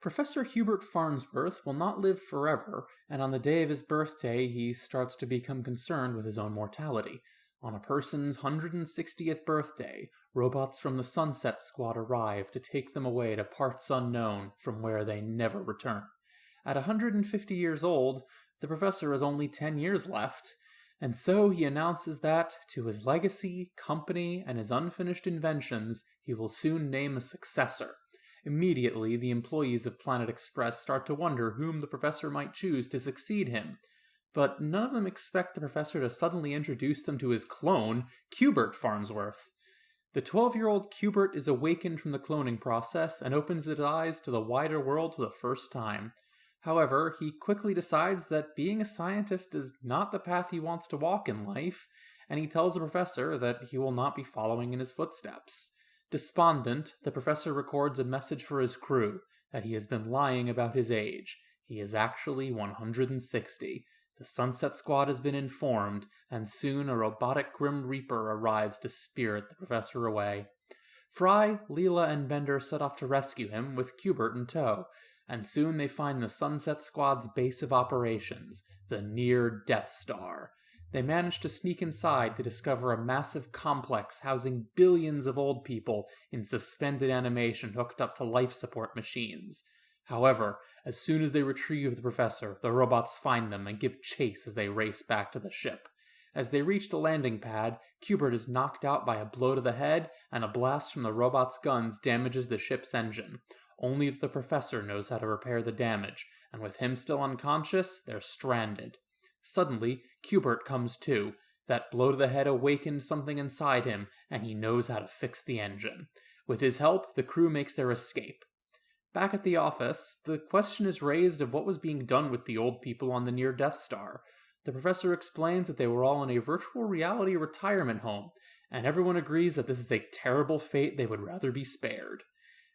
Professor Hubert Farnsworth will not live forever, and on the day of his birthday he starts to become concerned with his own mortality. On a person's 160th birthday, robots from the Sunset Squad arrive to take them away to parts unknown from where they never return. At 150 years old, the professor has only 10 years left, and so he announces that, to his legacy, company, and his unfinished inventions, he will soon name a successor. Immediately, the employees of Planet Express start to wonder whom the professor might choose to succeed him. But none of them expect the professor to suddenly introduce them to his clone, Hubert Farnsworth. The 12-year-old Hubert is awakened from the cloning process and opens his eyes to the wider world for the first time. However, he quickly decides that being a scientist is not the path he wants to walk in life, and he tells the professor that he will not be following in his footsteps. Despondent, the professor records a message for his crew that he has been lying about his age. He is actually 160. The Sunset Squad has been informed, and soon a robotic Grim Reaper arrives to spirit the professor away. Fry, Leela, and Bender set off to rescue him, with Hubert in tow, and soon they find the Sunset Squad's base of operations, the near Death Star. They manage to sneak inside to discover a massive complex housing billions of old people in suspended animation hooked up to life support machines. However, as soon as they retrieve the professor, the robots find them and give chase as they race back to the ship. As they reach the landing pad, Hubert is knocked out by a blow to the head, and a blast from the robot's guns damages the ship's engine. Only the professor knows how to repair the damage, and with him still unconscious, they're stranded. Suddenly, Hubert comes to. That blow to the head awakened something inside him, and he knows how to fix the engine. With his help, the crew makes their escape. Back at the office, the question is raised of what was being done with the old people on the near Death Star. The professor explains that they were all in a virtual reality retirement home, and everyone agrees that this is a terrible fate they would rather be spared.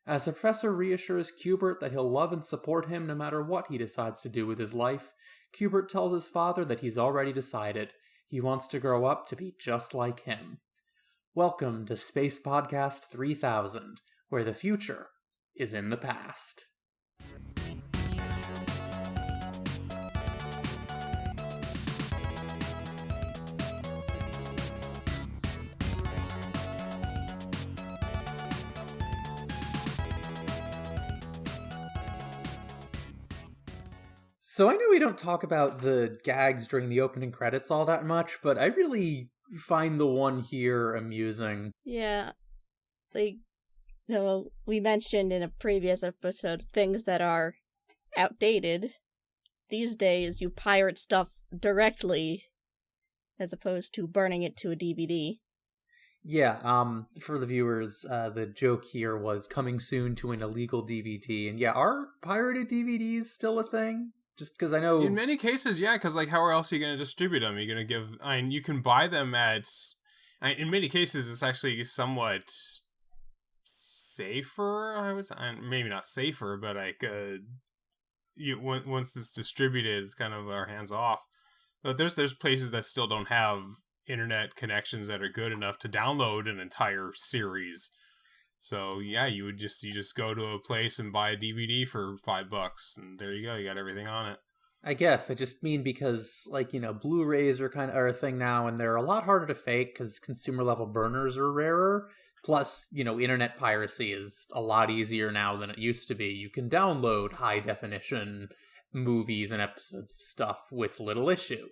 As the professor reassures Hubert that he'll love and support him no matter what he decides to do with his life, Hubert tells his father that he's already decided. He wants to grow up to be just like him. Welcome to Space Podcast 3000, where the future is in the past. So I know we don't talk about the gags during the opening credits all that much, but I really find the one here amusing. Yeah, we mentioned in a previous episode things that are outdated. These days, you pirate stuff directly, as opposed to burning it to a DVD. Yeah, for the viewers, the joke here was coming soon to an illegal DVD, and yeah, are pirated DVDs still a thing? Just because I know... In many cases, yeah, because, like, how else are you going to distribute them? You're going to give... I mean, you can buy them at... in many cases, it's actually somewhat safer, I would say. Maybe not safer, but, like, once it's distributed, it's kind of our hands off. But there's places that still don't have internet connections that are good enough to download an entire series. So yeah, you just go to a place and buy a DVD for $5, and there you go, you got everything on it. I guess I just mean because, like, Blu-rays are a thing now, and they're a lot harder to fake because consumer level burners are rarer. Plus, internet piracy is a lot easier now than it used to be. You can download high definition movies and episodes of stuff with little issue.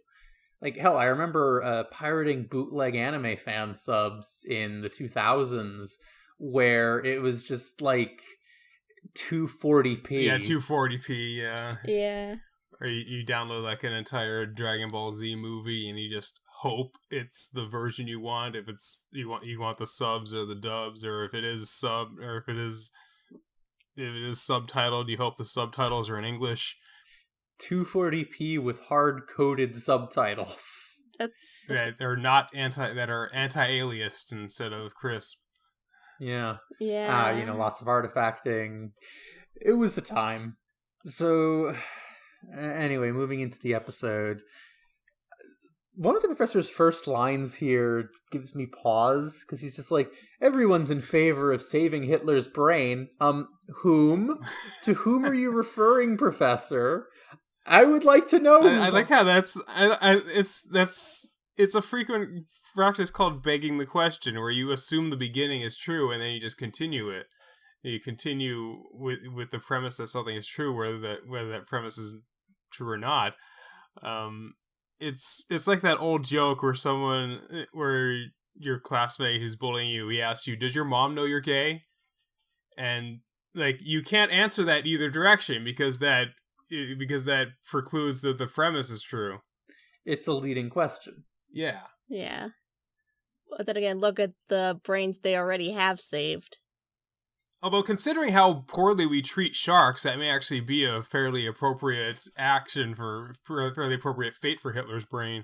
Like, hell, I remember pirating bootleg anime fan subs in the 2000s, where it was just like 240p. Yeah, 240p, yeah. Yeah. Or you download like an entire Dragon Ball Z movie and you just hope it's the version you want. If it's you want the subs or the dubs, or if it is subtitled, you hope the subtitles are in English. 240p with hard-coded subtitles. That are anti-aliased instead of crisp. Yeah. Yeah. Lots of artifacting. It was the time. So, anyway, moving into the episode. One of the professor's first lines here gives me pause, because he's just like, everyone's in favor of saving Hitler's brain. Whom? To whom are you referring, Professor? I would like to know. I like how it's a frequent practice called begging the question, where you assume the beginning is true and then you just continue it. You continue with the premise that something is true, whether that premise is true or not. It's like that old joke where your classmate who's bullying you, he asks you, "Does your mom know you're gay?" And like you can't answer that either direction because that precludes that the premise is true. It's a leading question. Yeah. Yeah. But then again, look at the brains they already have saved. Although, considering how poorly we treat sharks, that may actually be a fairly appropriate action for a fairly appropriate fate for Hitler's brain.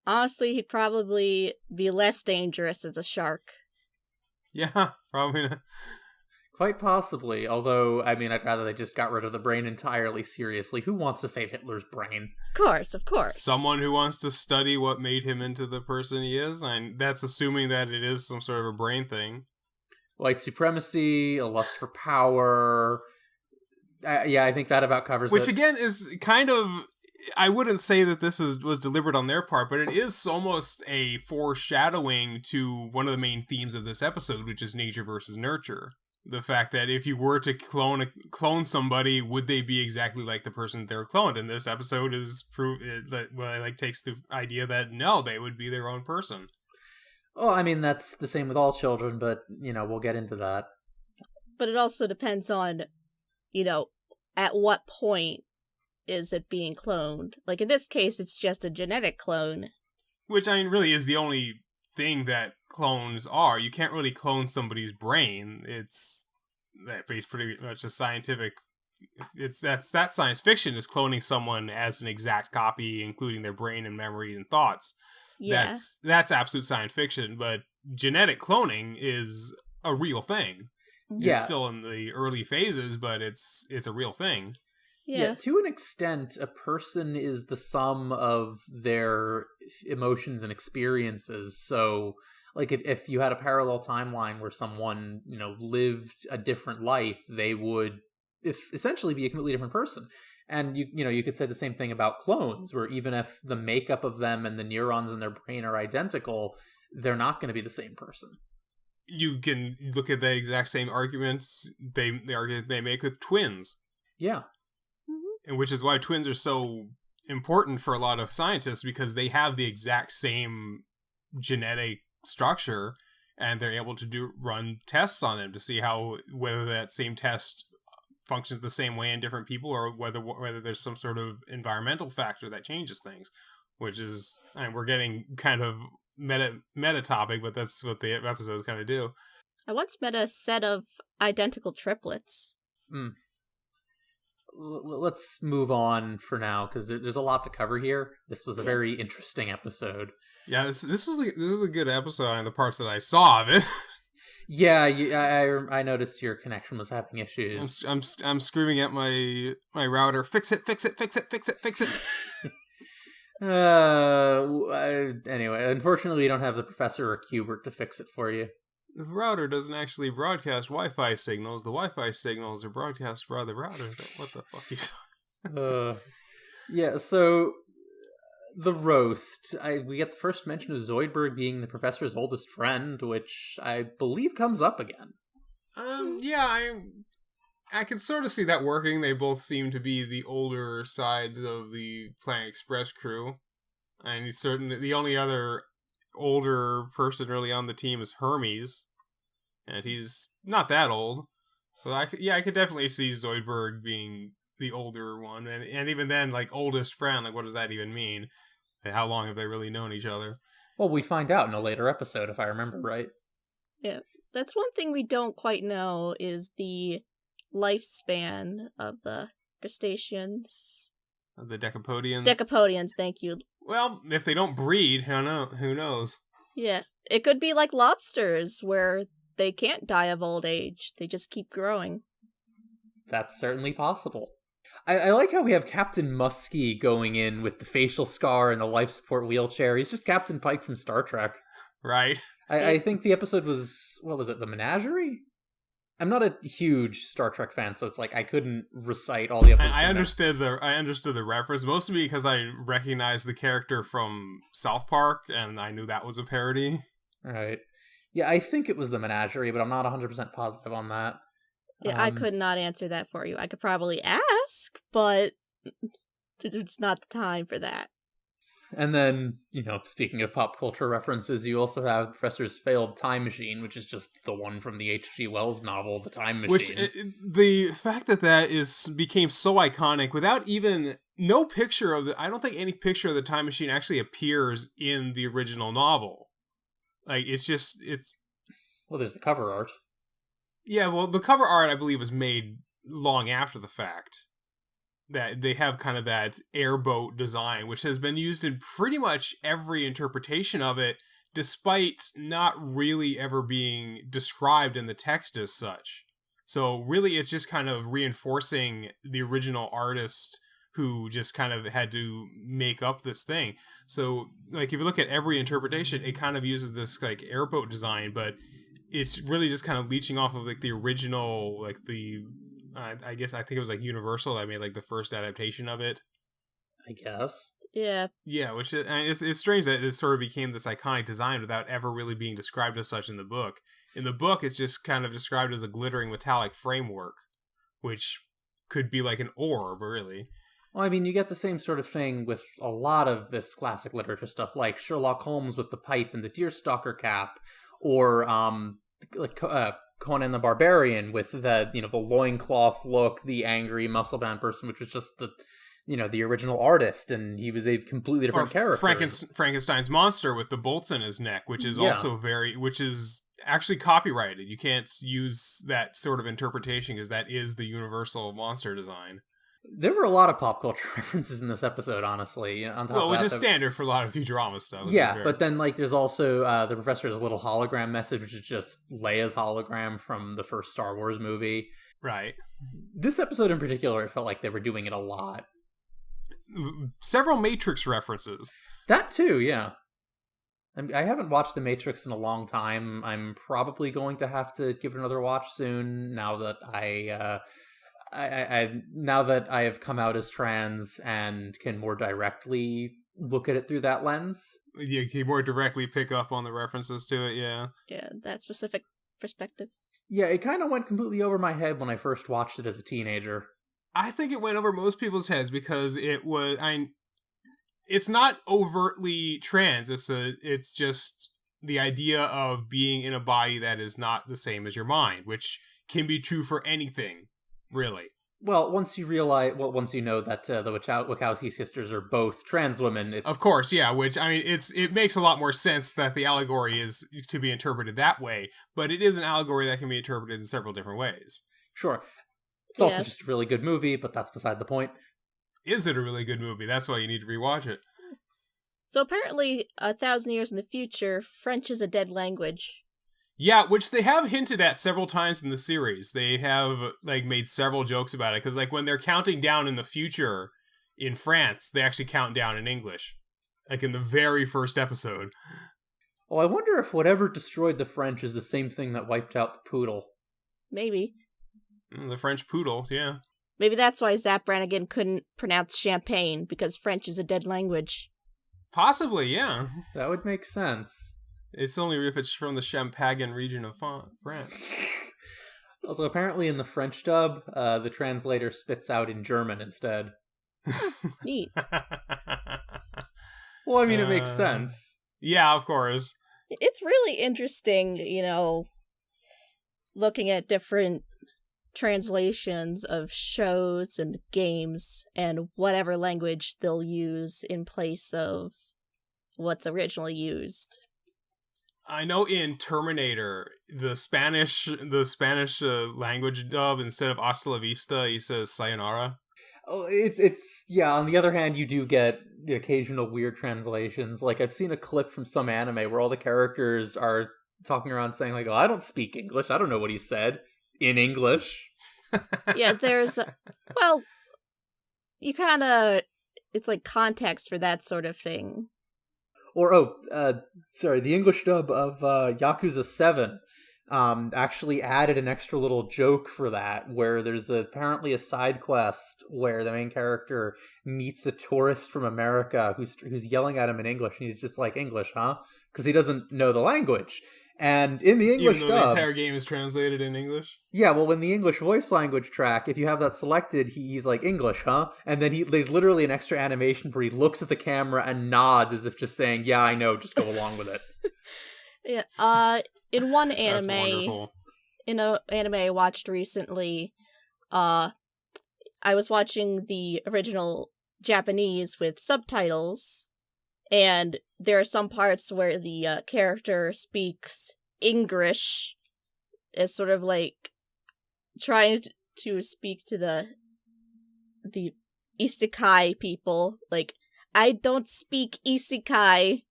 Honestly, he'd probably be less dangerous as a shark. Yeah, probably not. Quite possibly, although, I mean, I'd rather they just got rid of the brain entirely. Seriously, who wants to save Hitler's brain? Of course. Someone who wants to study what made him into the person he is, and that's assuming that it is some sort of a brain thing. White supremacy, a lust for power. Yeah, I think that about covers it. Which, again, is kind of... I wouldn't say that this was deliberate on their part, but it is almost a foreshadowing to one of the main themes of this episode, which is nature versus nurture. The fact that if you were to clone somebody, would they be exactly like the person they're cloned? And this episode takes the idea that no, they would be their own person. Oh, I mean, that's the same with all children, but, we'll get into that. But it also depends on, at what point is it being cloned. Like, in this case, it's just a genetic clone. Which, I mean, really is the only thing that clones are. You can't really clone somebody's brain. It's pretty much a scientific... That's science fiction, is cloning someone as an exact copy, including their brain and memory and thoughts. Yeah. That's absolute science fiction, but genetic cloning is a real thing. Yeah. It's still in the early phases, but it's a real thing. Yeah. To an extent, a person is the sum of their emotions and experiences. So, like, if you had a parallel timeline where someone, lived a different life, they would essentially be a completely different person. And you could say the same thing about clones, where even if the makeup of them and the neurons in their brain are identical, they're not going to be the same person. You can look at the exact same arguments the argument they make with twins. Yeah. Mm-hmm. And which is why twins are so important for a lot of scientists, because they have the exact same genetic structure, and they're able to run tests on them to see whether that same test functions the same way in different people, or whether there's some sort of environmental factor that changes things, which is, we're getting kind of meta topic, but that's what the episodes kind of do. I once met a set of identical triplets. Let's move on for now, because there's a lot to cover here. This was a very interesting episode. Yeah, this was a good episode in the parts that I saw of it. Yeah, I noticed your connection was having issues. I'm screaming at my router. Fix it! Fix it! Fix it! Fix it! Fix it! Anyway, unfortunately, we don't have the professor or Cubert to fix it for you. The router doesn't actually broadcast Wi-Fi signals. The Wi-Fi signals are broadcast by the router. What the fuck you saying? Yeah. So the roast. We get the first mention of Zoidberg being the professor's oldest friend, which I believe comes up again. Yeah, I can sort of see that working. They both seem to be the older side of the Planet Express crew. And he's certainly the only other older person really on the team is Hermes. And he's not that old. So I could definitely see Zoidberg being the older one. And even then, like, oldest friend, like, what does that even mean? How long have they really known each other? Well, we find out in a later episode, if I remember right. Yeah, that's one thing we don't quite know, is the lifespan of the crustaceans. The Decapodians? Decapodians, thank you. Well, if they don't breed, who knows? Yeah, it could be like lobsters, where they can't die of old age. They just keep growing. That's certainly possible. I like how we have Captain Muskie going in with the facial scar and the life support wheelchair. He's just Captain Pike from Star Trek. Right? I think the episode was, what was it, The Menagerie? I'm not a huge Star Trek fan, so it's like I couldn't recite all the episodes. I understood the reference, mostly because I recognized the character from South Park, and I knew that was a parody. Right. Yeah, I think it was The Menagerie, but I'm not 100% positive on that. Yeah, I could not answer that for you. I could probably ask, but it's not the time for that. And then, speaking of pop culture references, you also have the Professor's failed time machine, which is just the one from the H.G. Wells novel, The Time Machine. Which, the fact that became so iconic without even, no picture of I don't think any picture of the time machine actually appears in the original novel. Like, Well, there's the cover art. Yeah, well, the cover art, I believe, was made long after the fact. That they have kind of that airboat design, which has been used in pretty much every interpretation of it, despite not really ever being described in the text as such. So really, it's just kind of reinforcing the original artist who just kind of had to make up this thing. So, like, if you look at every interpretation, it kind of uses this, like, airboat design, but it's really just kind of leeching off of, like, the original, like, I think it was like Universal that made like the first adaptation of it. I guess. Yeah. Yeah, which it's strange that it sort of became this iconic design without ever really being described as such in the book. In the book, it's just kind of described as a glittering metallic framework, which could be like an orb, really. Well, I mean, you get the same sort of thing with a lot of this classic literature stuff, like Sherlock Holmes with the pipe and the deerstalker cap, or Conan the Barbarian with the the loincloth look, the angry muscle-bound person, which was just the original artist, and he was a completely different character. Frankenstein's monster with the bolts in his neck, which is which is actually copyrighted. You can't use that sort of interpretation because that is the universal monster design. There were a lot of pop culture references in this episode, honestly. Which is standard for a lot of Futurama stuff. Yeah, but then there's also the Professor's little hologram message, which is just Leia's hologram from the first Star Wars movie. Right. This episode in particular, it felt like they were doing it a lot. Several Matrix references. That too, yeah. I haven't watched The Matrix in a long time. I'm probably going to have to give it another watch soon, now that now that I have come out as trans and can more directly look at it through that lens. Yeah, you can more directly pick up on the references to it, yeah. Yeah, that specific perspective. Yeah, it kind of went completely over my head when I first watched it as a teenager. I think it went over most people's heads because it's not overtly trans. It's just the idea of being in a body that is not the same as your mind, which can be true for anything. Really? Well, once you know that the Wachowski sisters are both trans women, it's... Of course, yeah, which, it makes a lot more sense that the allegory is to be interpreted that way, but it is an allegory that can be interpreted in several different ways. Sure. It's also just a really good movie, but that's beside the point. Is it a really good movie? That's why you need to rewatch it. So apparently, 1,000 years in the future, French is a dead language. Yeah, which they have hinted at several times in the series. They have, made several jokes about it. Because, when they're counting down in the future in France, they actually count down in English. In the very first episode. Oh, I wonder if whatever destroyed the French is the same thing that wiped out the poodle. Maybe. The French poodle, yeah. Maybe that's why Zap Brannigan couldn't pronounce champagne, because French is a dead language. Possibly, yeah. That would make sense. It's only if it's from the Champagne region of France. Also, apparently in the French dub, the translator spits out in German instead. Neat. Well, it makes sense. Yeah, of course. It's really interesting, looking at different translations of shows and games and whatever language they'll use in place of what's originally used. I know in Terminator, the Spanish language dub, instead of hasta la vista, he says sayonara. Oh, it's yeah. On the other hand, you do get the occasional weird translations. I've seen a clip from some anime where all the characters are talking around saying oh, I don't speak English. I don't know what he said in English. Yeah, there's you kind of, it's like context for that sort of thing. Or, sorry, the English dub of Yakuza 7 actually added an extra little joke for that, where there's apparently a side quest where the main character meets a tourist from America who's yelling at him in English, and he's just like, English, huh? Because he doesn't know the language. And in the English Even though dub, the entire game is translated in English? yeah, well, when the English voice language track, if you have that selected, he's like, English, huh? And then there's literally an extra animation where he looks at the camera and nods as if just saying, yeah, I know, just go along with it. Yeah, in one That's anime, wonderful. in an anime I watched recently, I was watching the original Japanese with subtitles, and there are some parts where the character speaks English as sort of like trying to speak to the isekai people. Like, I don't speak isekai,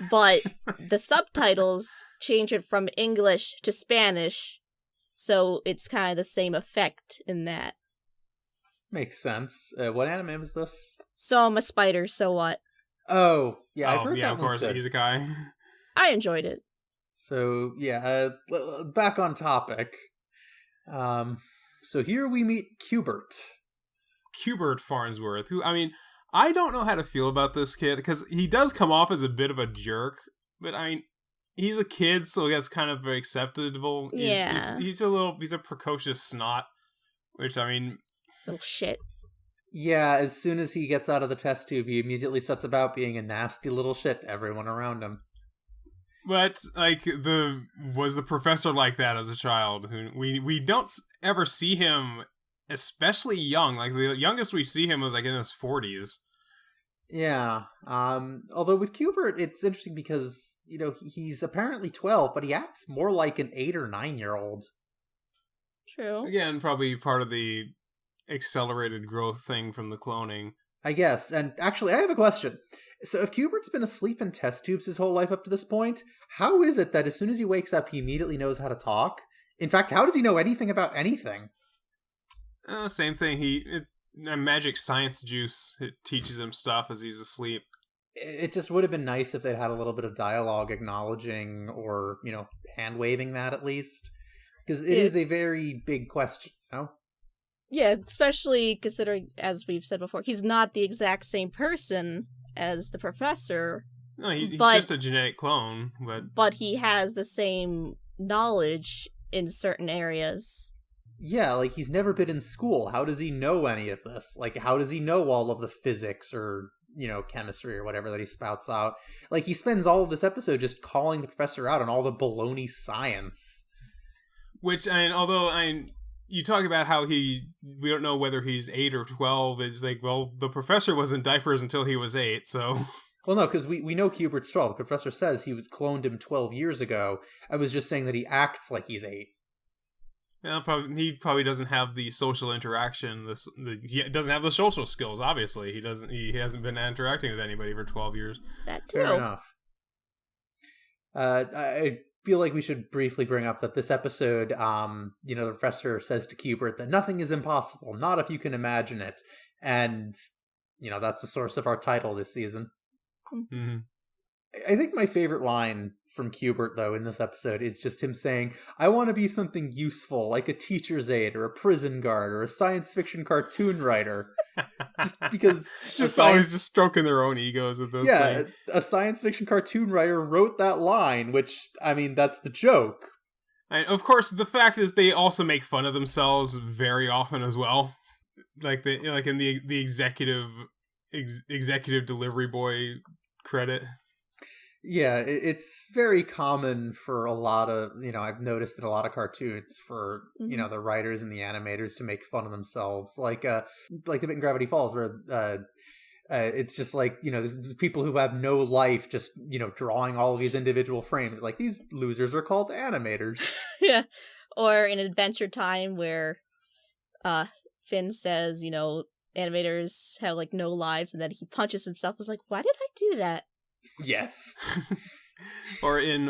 but the subtitles change it from English to Spanish, so it's kind of the same effect in that. Makes sense. What anime is this? So I'm a spider, so what? Oh, yeah, I've heard yeah, that of one's course, good. Isekai. I enjoyed it. So, yeah, back on topic. So here we meet Qbert. Qbert Farnsworth, who, I mean, I don't know how to feel about this kid, because he does come off as a bit of a jerk, but I mean, he's a kid, so that's kind of very acceptable. Yeah. He's a precocious snot, which, I mean... Little shit. Yeah, as soon as he gets out of the test tube, he immediately sets about being a nasty little shit to everyone around him. But, like, was the professor like that as a child? We don't ever see him especially young. Like, the youngest we see him was, like, in his 40s. Yeah. Although with Qbert, it's interesting because, you know, he's apparently 12, but he acts more like an 8 or 9-year-old. True. Again, probably part of the accelerated growth thing from the cloning. I guess. And actually, I have a question. So if Qbert's been asleep in test tubes his whole life up to this point, how is it that as soon as he wakes up, he immediately knows how to talk? In fact, how does he know anything about anything? Same thing. Magic science juice. It teaches him stuff as he's asleep. It just would have been nice if they'd had a little bit of dialogue acknowledging or, you know, hand-waving that at least. Because it is a very big question, you know? Yeah, especially considering, as we've said before, he's not the exact same person as the professor. No, he's just a genetic clone, but he has the same knowledge in certain areas. Yeah, like, he's never been in school. How does he know any of this? Like, how does he know all of the physics or, you know, chemistry or whatever that he spouts out? Like, he spends all of this episode just calling the professor out on all the baloney science. Which, you talk about how we don't know whether he's 8 or 12. It's like, well, the professor was in diapers until he was 8, so... Well, no, because we know Qbert's 12. The professor says he was cloned him 12 years ago. I was just saying that he acts like he's 8. Yeah, he probably doesn't have the social interaction. He doesn't have the social skills, obviously. He hasn't been interacting with anybody for 12 years. That too. Fair enough. I feel like we should briefly bring up that this episode, you know, the professor says to Qbert that nothing is impossible, not if you can imagine it. And, you know, that's the source of our title this season. Mm-hmm. I think my favorite line from Qbert, though, in this episode is just him saying, I want to be something useful, like a teacher's aide, or a prison guard, or a science fiction cartoon writer. Just because... always just stroking their own egos at this thing. A science fiction cartoon writer wrote that line, which, I mean, that's the joke. And of course, the fact is they also make fun of themselves very often as well. Like in the executive delivery boy credit. Yeah, it's very common for a lot of, you know, I've noticed in a lot of cartoons for, you know, the writers and the animators to make fun of themselves. Like the bit in Gravity Falls where it's just like, you know, the people who have no life just, you know, drawing all of these individual frames. Like, these losers are called animators. Yeah. Or in Adventure Time where Finn says, you know, animators have, like, no lives, and then he punches himself. I was like, why did I do that? Yes. Or in,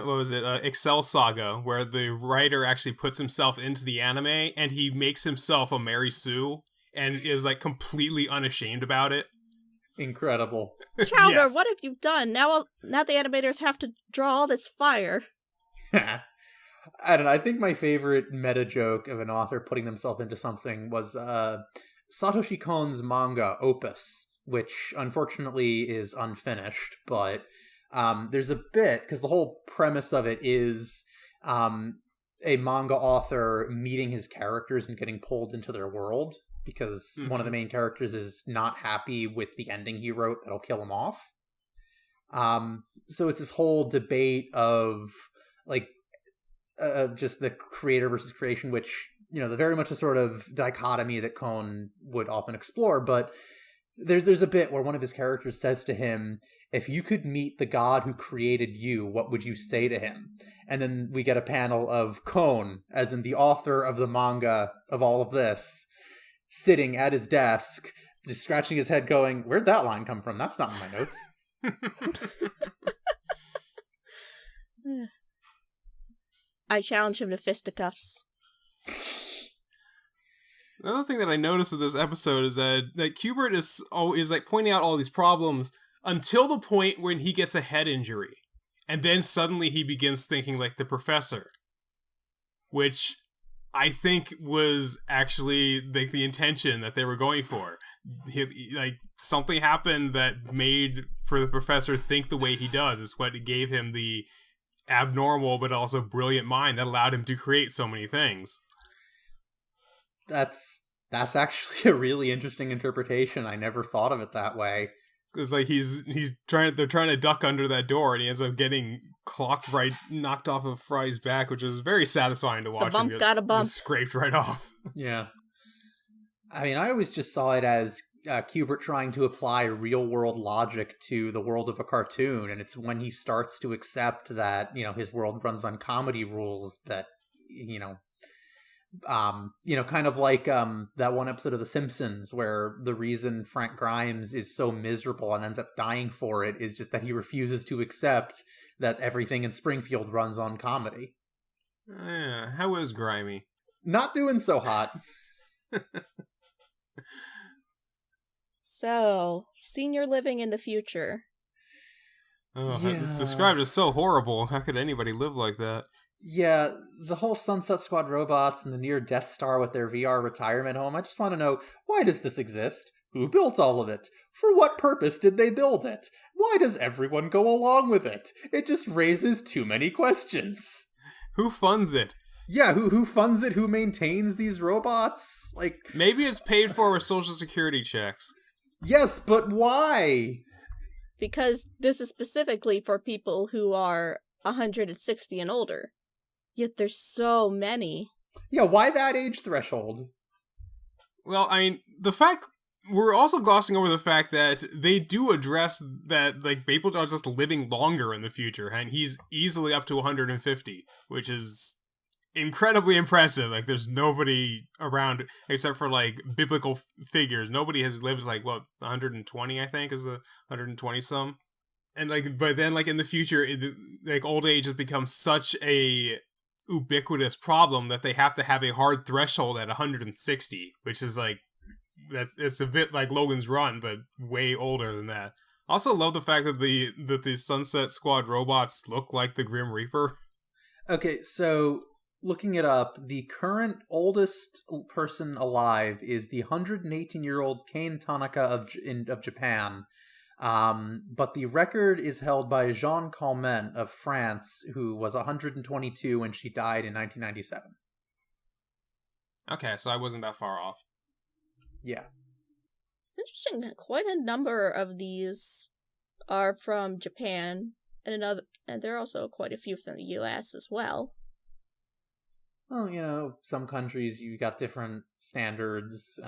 Excel Saga, where the writer actually puts himself into the anime, and he makes himself a Mary Sue, and is like completely unashamed about it. Incredible. Chowder, Yes. what have you done? Now the animators have to draw all this fire. I don't know. I think my favorite meta joke of an author putting themselves into something was Satoshi Kon's manga Opus, which unfortunately is unfinished, but there's a bit, because the whole premise of it is a manga author meeting his characters and getting pulled into their world, because one of the main characters is not happy with the ending he wrote that'll kill him off. So it's this whole debate of like just the creator versus creation, which, you know, the very much a sort of dichotomy that Kon would often explore. But there's a bit where one of his characters says to him, if you could meet the god who created you, what would you say to him? And then we get a panel of Kon, as in the author of the manga of all of this, sitting at his desk, just scratching his head going, where'd that line come from? That's not in my notes. I challenge him to fisticuffs. The other thing that I noticed with this episode is that Qbert is like pointing out all these problems until the point when he gets a head injury. And then suddenly he begins thinking like the professor. Which I think was actually like the intention that they were going for. Like something happened that made for the professor think the way he does. It's what gave him the abnormal but also brilliant mind that allowed him to create so many things. That's actually a really interesting interpretation. I never thought of it that way. It's like they're trying to duck under that door, and he ends up getting knocked off of Fry's back, which was very satisfying to watch. The bump got a bump. Just scraped right off. Yeah. I mean, I always just saw it as Qbert trying to apply real-world logic to the world of a cartoon, and it's when he starts to accept that, you know, his world runs on comedy rules that, kind of like that one episode of The Simpsons where the reason Frank Grimes is so miserable and ends up dying for it is just that he refuses to accept that everything in Springfield runs on comedy. Yeah, how is Grimy? Not doing so hot. So, senior living in the future. Oh, Yeah. It's described as so horrible. How could anybody live like that? Yeah, the whole Sunset Squad robots and the near Death Star with their VR retirement home, I just want to know, why does this exist? Who built all of it? For what purpose did they build it? Why does everyone go along with it? It just raises too many questions. Who funds it? Yeah, who funds it? Who maintains these robots? Like, Maybe it's paid for with Social Security checks. yes, but why? Because this is specifically for people who are 160 and older. Yet there's so many. Yeah, why that age threshold? Well, I mean, we're also glossing over the fact that they do address that, like, people are just living longer in the future, and he's easily up to 150, which is incredibly impressive. Like, there's nobody around, except for, like, biblical figures. Nobody has lived, like, 120, I think, is the 120-some. And, like, but then, like, in the future, like, old age has become such a ubiquitous problem that they have to have a hard threshold at 160, which is like it's a bit like Logan's Run, but way older than that. Also love the fact that the Sunset Squad robots look like the Grim Reaper. Okay, so looking it up, the current oldest person alive is the 118-year-old Kane Tanaka of Japan. But the record is held by Jeanne Calment of France, who was 122 when she died in 1997. Okay, so I wasn't that far off. Yeah. It's interesting, quite a number of these are from Japan, and there are also quite a few from the US as well. Well, some countries you got different standards,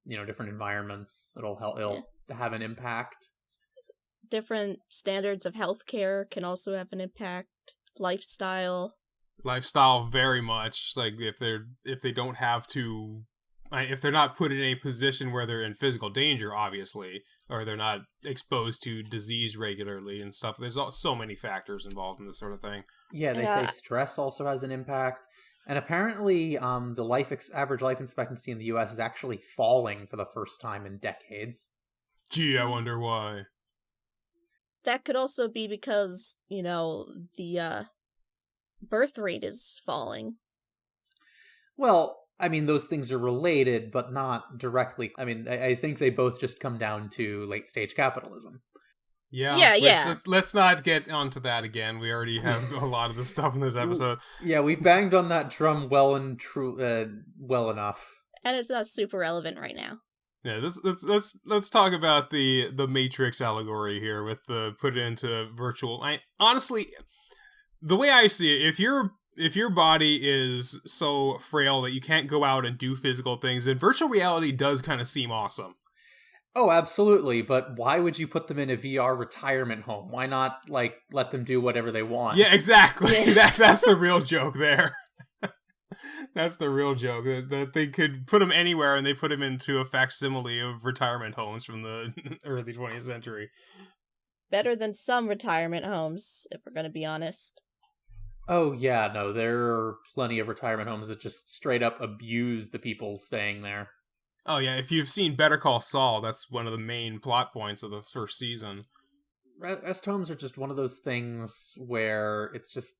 different environments that'll have an impact. Different standards of healthcare can also have an impact. Lifestyle Very much. Like if they don't have to, if they're not put in a position where they're in physical danger, obviously, or they're not exposed to disease regularly and stuff. There's so many factors involved in this sort of thing. Yeah, they say stress also has an impact. And apparently, the average life expectancy in the U.S. is actually falling for the first time in decades. Gee, I wonder why. That could also be because, the birth rate is falling. Well, I mean, those things are related, but not directly. I mean, I think they both just come down to late-stage capitalism. Yeah. Let's not get onto that again. We already have a lot of the stuff in this episode. Yeah, we've banged on that drum well enough. And it's not super relevant right now. Yeah, let's talk about the Matrix allegory here with the put it into virtual. Honestly, the way I see it, if your body is so frail that you can't go out and do physical things, then virtual reality does kind of seem awesome. Oh, absolutely, but why would you put them in a VR retirement home? Why not, let them do whatever they want? Yeah, exactly. That's the real joke there. That's the real joke. That they could put them anywhere, and they put them into a facsimile of retirement homes from the early 20th century. Better than some retirement homes, if we're going to be honest. Oh, yeah, no, there are plenty of retirement homes that just straight up abuse the people staying there. Oh yeah, if you've seen Better Call Saul, that's one of the main plot points of the first season. Rest homes are just one of those things where it's just...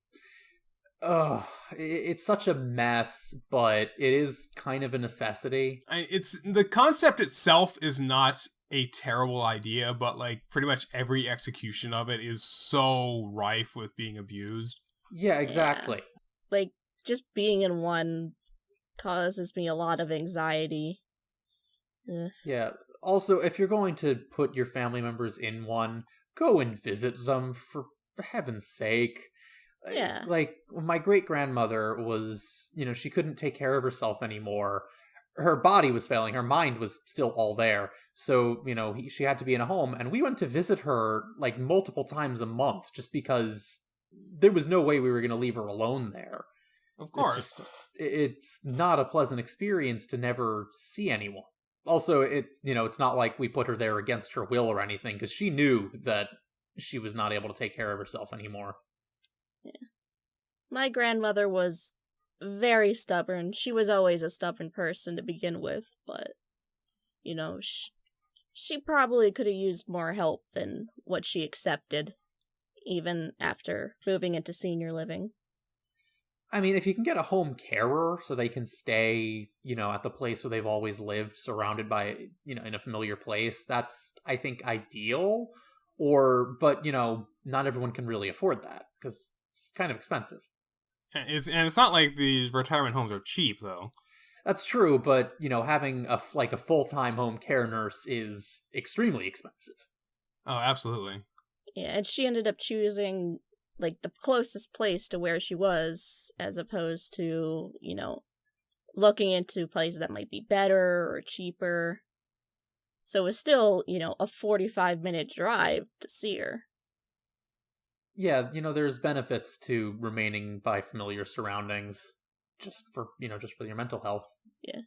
it's such a mess, but it is kind of a necessity. It's the concept itself is not a terrible idea, but pretty much every execution of it is so rife with being abused. Yeah, exactly. Yeah. Just being in one causes me a lot of anxiety. Ugh. Yeah. Also, if you're going to put your family members in one, go and visit them, for heaven's sake. Yeah. My great-grandmother was, she couldn't take care of herself anymore. Her body was failing. Her mind was still all there. So, she had to be in a home. And we went to visit her, multiple times a month, just because there was no way we were going to leave her alone there. Of course. It's not a pleasant experience to never see anyone. Also, it's not like we put her there against her will or anything, because she knew that she was not able to take care of herself anymore. Yeah. My grandmother was very stubborn. She was always a stubborn person to begin with, but, she probably could have used more help than what she accepted, even after moving into senior living. I mean, if you can get a home carer so they can stay, at the place where they've always lived, surrounded by, in a familiar place, that's, I think, ideal. But, not everyone can really afford that, because it's kind of expensive. It's not like these retirement homes are cheap, though. That's true, but, having a full-time home care nurse is extremely expensive. Oh, absolutely. Yeah, and she ended up choosing the closest place to where she was, as opposed to, looking into places that might be better or cheaper. So it was still, a 45-minute drive to see her. Yeah, there's benefits to remaining by familiar surroundings, just for your mental health. Yeah.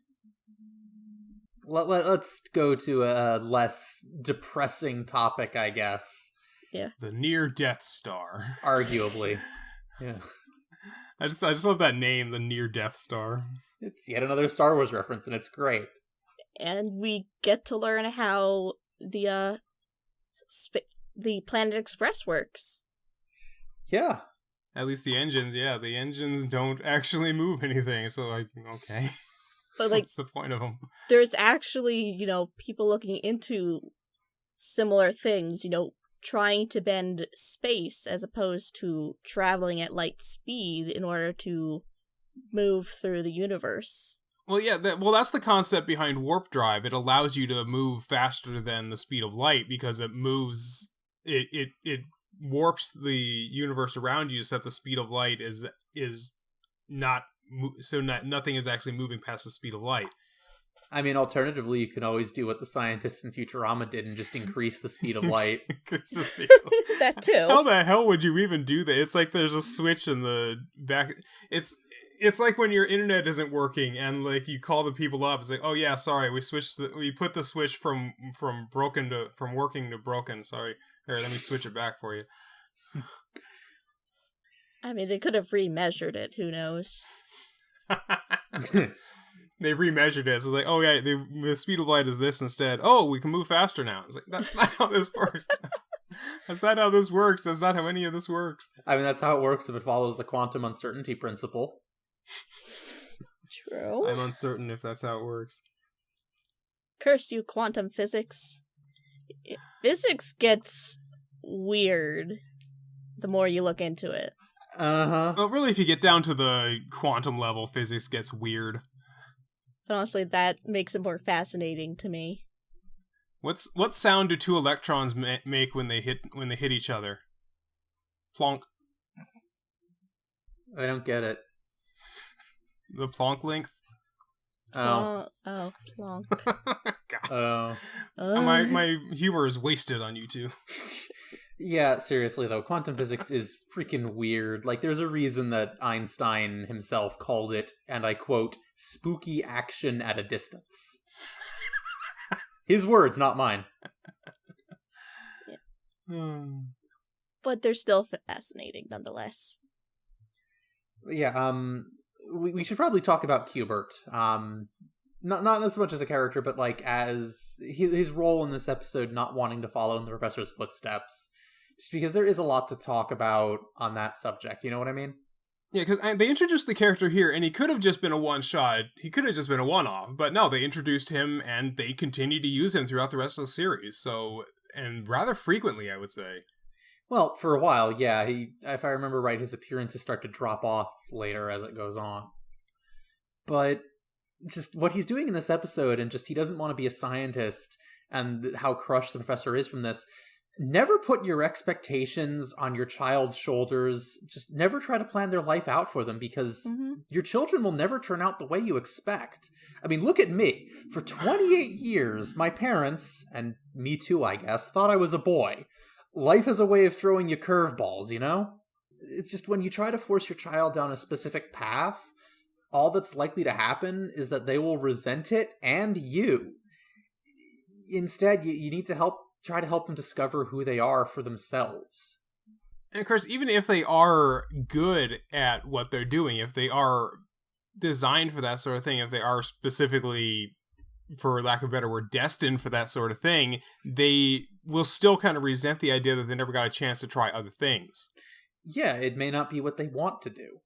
Let's go to a less depressing topic, I guess. Yeah. The near Death Star. Arguably. Yeah. I just love that name, the near Death Star. It's yet another Star Wars reference, and it's great. And we get to learn how the Planet Express works. Yeah. At least the engines, the engines don't actually move anything, so okay. But what's the point of them? There's actually, people looking into similar things, trying to bend space as opposed to traveling at light speed in order to move through the universe. Well, yeah, that's the concept behind warp drive. It allows you to move faster than the speed of light because it moves. It warps the universe around you so that the speed of light is not nothing is actually moving past the speed of light. I mean, alternatively, you can always do what the scientists in Futurama did and just increase the speed of light. That too. How the hell would you even do that? It's like there's a switch in the back. It's like when your internet isn't working and you call the people up. It's like, oh yeah, sorry, we put the switch from working to broken. Sorry, here, let me switch it back for you. I mean, they could have remeasured it. Who knows? They remeasured it. So it's like, oh yeah, the speed of light is this instead. Oh, we can move faster now. It's like, that's not how this works. That's not how this works. That's not how any of this works. I mean, that's how it works if it follows the quantum uncertainty principle. True. I'm uncertain if that's how it works. Curse you, quantum physics. Physics gets weird the more you look into it. Uh-huh. Well, really, if you get down to the quantum level, physics gets weird. But honestly, that makes it more fascinating to me. What sound do two electrons make when they hit each other? Plonk. I don't get it. The Planck length. Oh. Plonk. God. My humor is wasted on you two. Yeah, seriously though, quantum physics is freaking weird. Like, there's a reason that Einstein himself called it, and I quote, spooky action at a distance. His words, not mine. But they're still fascinating nonetheless. Yeah, we should probably talk about Hubert. Not as much as a character, but like as his role in this episode, not wanting to follow in the professor's footsteps. Just because there is a lot to talk about on that subject, you know what I mean? Yeah, because they introduced the character here, and he could have just been a one-shot. He could have just been a one-off, but no, they introduced him, and they continue to use him throughout the rest of the series. So, and rather frequently, I would say. Well, for a while, yeah. If I remember right, his appearances start to drop off later as it goes on. But just what he's doing in this episode, and just he doesn't want to be a scientist, and how crushed the professor is from this. Never put your expectations on your child's shoulders. Just never try to plan their life out for them, because your children will never turn out the way you expect. I mean, look at me. For 28 years, my parents, and me too, I guess, thought I was a boy. Life has a way of throwing you curveballs, you know? It's just when you try to force your child down a specific path, all that's likely to happen is that they will resent it and you. Instead, you need to try to help them discover who they are for themselves. And of course, even if they are good at what they're doing, if they are designed for that sort of thing, if they are specifically, for lack of a better word, destined for that sort of thing, they will still kind of resent the idea that they never got a chance to try other things. Yeah, it may not be what they want to do.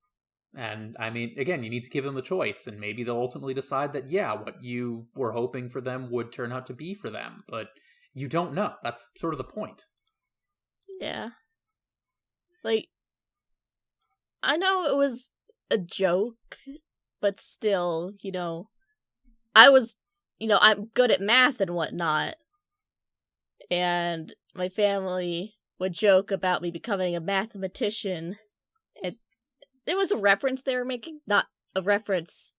And, I mean, again, you need to give them the choice, and maybe they'll ultimately decide that, yeah, what you were hoping for them would turn out to be for them, but you don't know. That's sort of the point. Yeah. Like, I know it was a joke, but still, I'm good at math and whatnot. And my family would joke about me becoming a mathematician. And there was a reference they were making, not a reference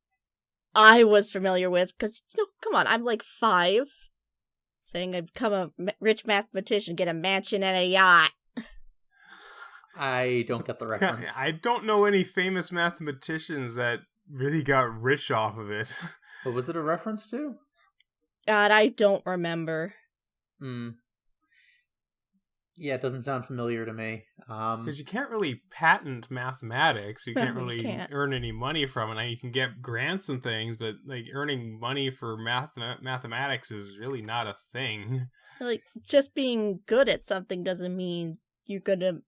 I was familiar with, because, come on, I'm like 5. Saying I'd become a rich mathematician, get a mansion and a yacht. I don't get the reference. I don't know any famous mathematicians that really got rich off of it. What was it a reference to? God, I don't remember. Yeah, it doesn't sound familiar to me. Because you can't really patent mathematics. You can't really earn any money from it. Now, you can get grants and things, but like earning money for mathematics is really not a thing. Like, just being good at something doesn't mean you're gonna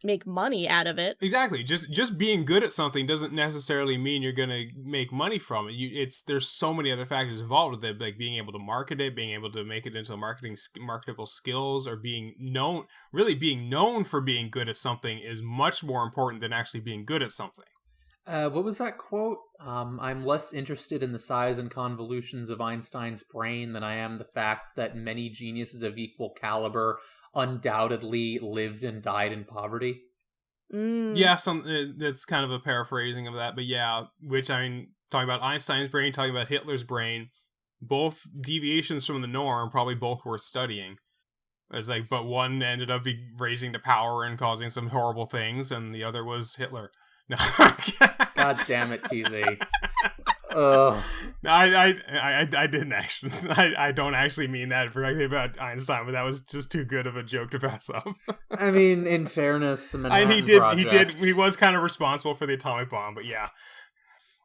make money out of it. Exactly. Just being good at something doesn't necessarily mean you're gonna make money from it. There's so many other factors involved with it, like being able to market it, being able to make it into marketable skills, or being known for being good at something is much more important than actually being good at something. What was that quote? I'm less interested in the size and convolutions of Einstein's brain than I am the fact that many geniuses of equal caliber undoubtedly lived and died in poverty. Yeah, that's kind of a paraphrasing of that, but yeah, which, I mean, talking about Einstein's brain, talking about Hitler's brain, both deviations from the norm, probably both worth studying. It's like, but one ended up raising to power and causing some horrible things, and the other was Hitler. No. God damn it, TZ. Ugh. No, I didn't actually. I don't actually mean that directly about Einstein, but that was just too good of a joke to pass up. I mean, in fairness, the Manhattan Project. He was kind of responsible for the atomic bomb, but yeah.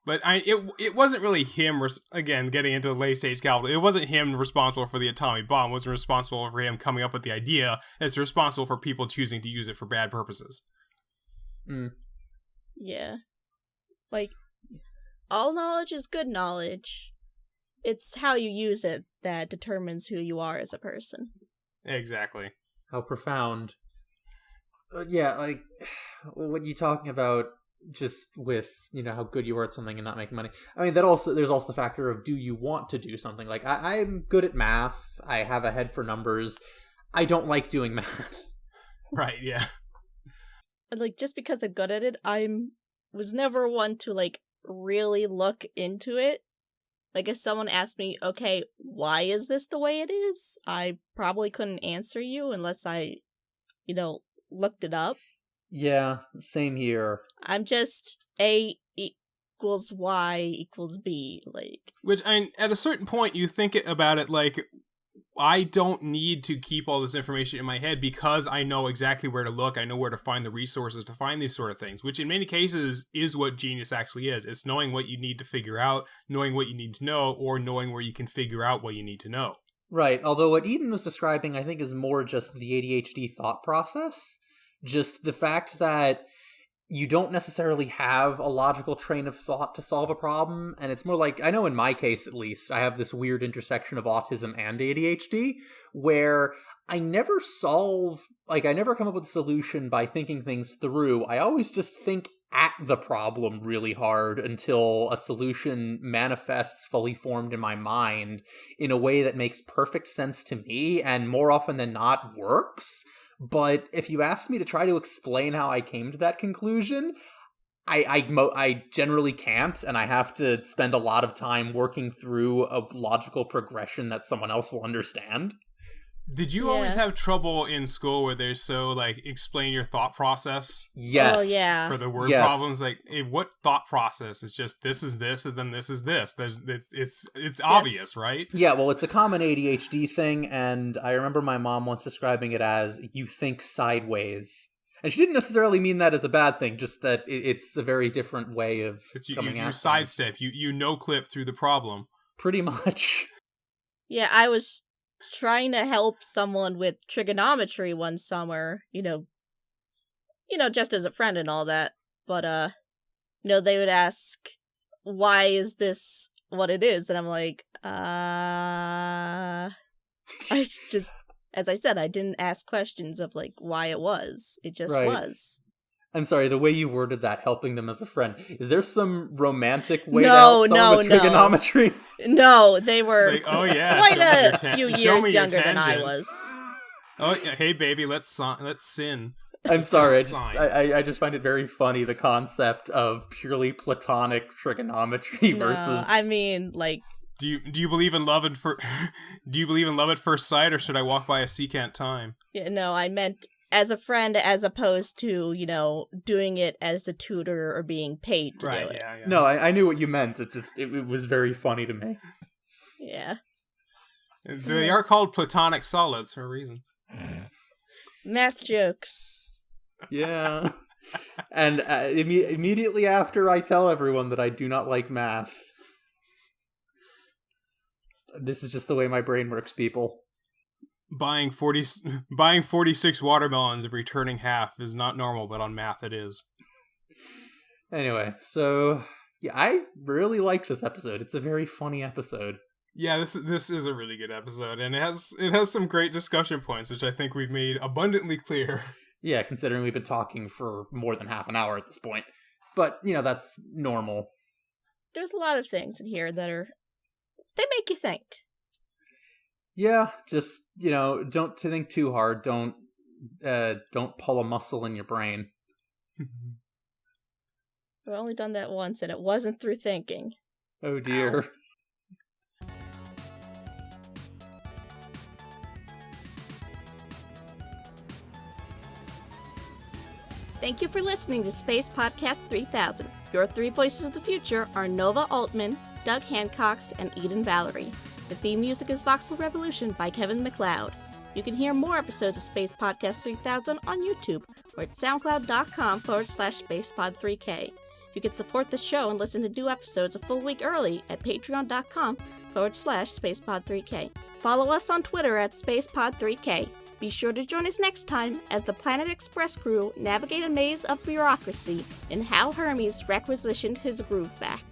But it wasn't really him, again, getting into late-stage capital, it wasn't him responsible for the atomic bomb. It wasn't responsible for him coming up with the idea. It's responsible for people choosing to use it for bad purposes. Mm. Yeah. Like, all knowledge is good knowledge. It's how you use it that determines who you are as a person. Exactly. How profound. Yeah, like, what you talking about just with, how good you are at something and not making money. I mean, there's also the factor of, do you want to do something? Like, I'm good at math. I have a head for numbers. I don't like doing math. Right, yeah. Like, just because I'm good at it, was never one to, like, really look into it. Like, if someone asked me, okay, why is this the way it is? I probably couldn't answer you unless I, looked it up. Yeah, same here. I'm just A equals Y equals B, like. Which, at a certain point, you think about it like, I don't need to keep all this information in my head because I know exactly where to look. I know where to find the resources to find these sort of things, which in many cases is what genius actually is. It's knowing what you need to figure out, knowing what you need to know, or knowing where you can figure out what you need to know. Right, although what Eden was describing, I think, is more just the ADHD thought process. Just the fact that you don't necessarily have a logical train of thought to solve a problem, and it's more like, I know in my case at least, I have this weird intersection of autism and ADHD, where I never come up with a solution by thinking things through. I always just think at the problem really hard until a solution manifests fully formed in my mind in a way that makes perfect sense to me, and more often than not works. But if you ask me to try to explain how I came to that conclusion, I generally can't, and I have to spend a lot of time working through a logical progression that someone else will understand. Did you always have trouble in school where they're so, like, explain your thought process? Yes. Oh, yeah. For the word problems? Like, what thought process? It's just, this is this, and then this is this. It's obvious, right? Yeah, well, it's a common ADHD thing, and I remember my mom once describing it as, you think sideways. And she didn't necessarily mean that as a bad thing, just that it's a very different way of coming at you sidestep, you no-clip through the problem. Pretty much. Yeah, I was trying to help someone with trigonometry one summer, just as a friend and all that. But, they would ask, why is this what it is? And I'm like, I just, as I said, I didn't ask questions of, like, why it was. It just was. I'm sorry, the way you worded that, helping them as a friend. Is there some romantic way to help someone with trigonometry? No, they were quite a few years younger than I was. Oh, hey, baby, let's sin. I'm sorry, I just find it very funny, the concept of purely platonic trigonometry versus... I mean, like... Do you believe in love at first sight, or should I walk by a secant time? Yeah, no, I meant as a friend, as opposed to, doing it as a tutor or being paid to do it. Yeah. No, I knew what you meant. It was very funny to me. Yeah. They are called platonic solids for a reason. Math jokes. Yeah. And immediately after I tell everyone that I do not like math. This is just the way my brain works, people. Buying 46 watermelons and returning half is not normal, but on math it is. Anyway, so yeah, I really like this episode. It's a very funny episode. Yeah, this is a really good episode, and it has some great discussion points, which I think we've made abundantly clear. Yeah, considering we've been talking for more than half an hour at this point. But, that's normal. There's a lot of things in here that they make you think. Yeah, just, don't think too hard. Don't pull a muscle in your brain. I've only done that once, and it wasn't through thinking. Oh dear. Ow. Thank you for listening to Space Podcast 3000. Your three voices of the future are Nova Altman, Doug Hancox, and Eden Valerie. The theme music is Voxel Revolution by Kevin MacLeod. You can hear more episodes of Space Podcast 3000 on YouTube or at soundcloud.com/SpacePod3K. You can support the show and listen to new episodes a full week early at patreon.com/SpacePod3K. Follow us on Twitter at SpacePod3K. Be sure to join us next time as the Planet Express crew navigate a maze of bureaucracy and how Hermes requisitioned his groove back.